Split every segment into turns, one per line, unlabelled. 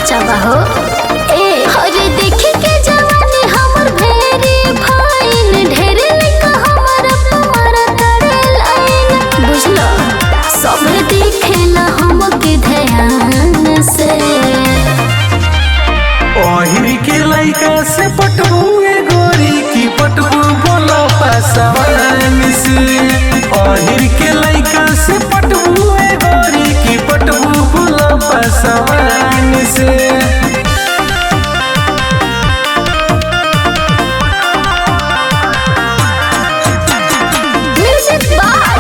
खर्चा बा हो। ए अरे देखे के जवानी हमर भेरी फाइन, ढेर लइका हमर तुम्हारा करे लाइन। बुझलो सब देखेला हमके ध्यान से।
ओहिर के लइका से पटबुए गोरी की पटबू बोलो पासवान से। ओहिर के लइका से पटबुए गोरी की पटबू बोलो पासवान से।
Music by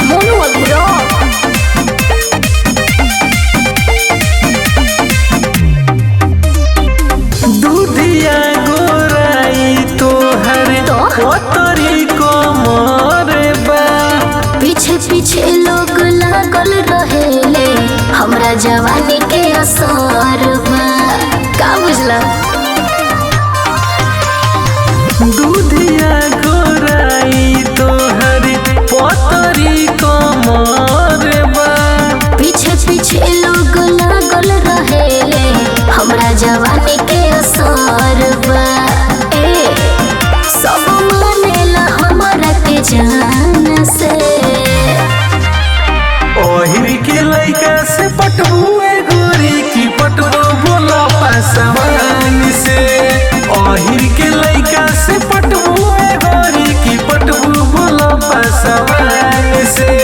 Monu Agrawal.
दूधिया गोराई तोहर ओतरी को मोरबा।
पीछे पीछे लोग लागल रहेले, हमरा जवानी के असर बा। का बुझला?
दूधिया गोराई तोहर ओतरी को मोरबा।
पीछे पीछे लोग लागल रहेले, हमरा जवानी के असर बा। ए सब मानेला हमरा के जान से।
ओहिर के लइका से पटबुए गोरी की पटबू बोलो पासवान से। ओहिर के लइका से पटबुए गोरी की पटबू बोलो पासवान से।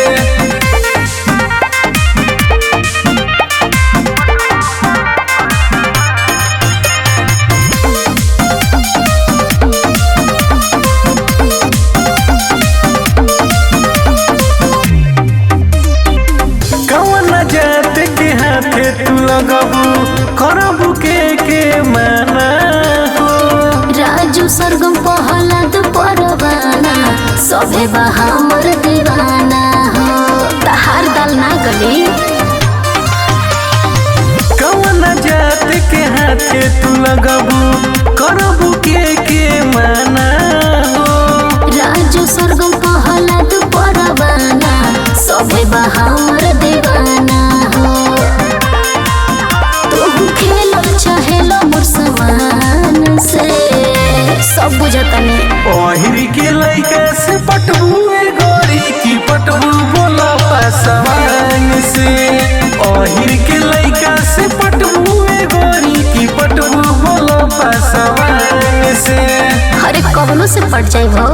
कौन जात के हाथे तू लगबू करबू के माना हो।
राजू सरगम पहलत परवाना, सभे बा हमर दीवाना हो। तहार दल ना गली।
कौन जात के हाथे तू लगबू करबू के माना हो।
राजू सरगम पहलत परवाना, सभे बा हमर दीवाना हो। तू खेलल चाहेलो मोर समान से, सब बुझतनी।
ओहिर के लइका से पटबुए गोरी की पटबू बोलो पासवान से। ओहिर के लइका से पटबुए गोरी की पटबू बोलो पासवान से।
अरे कवनो से पट जाई भो।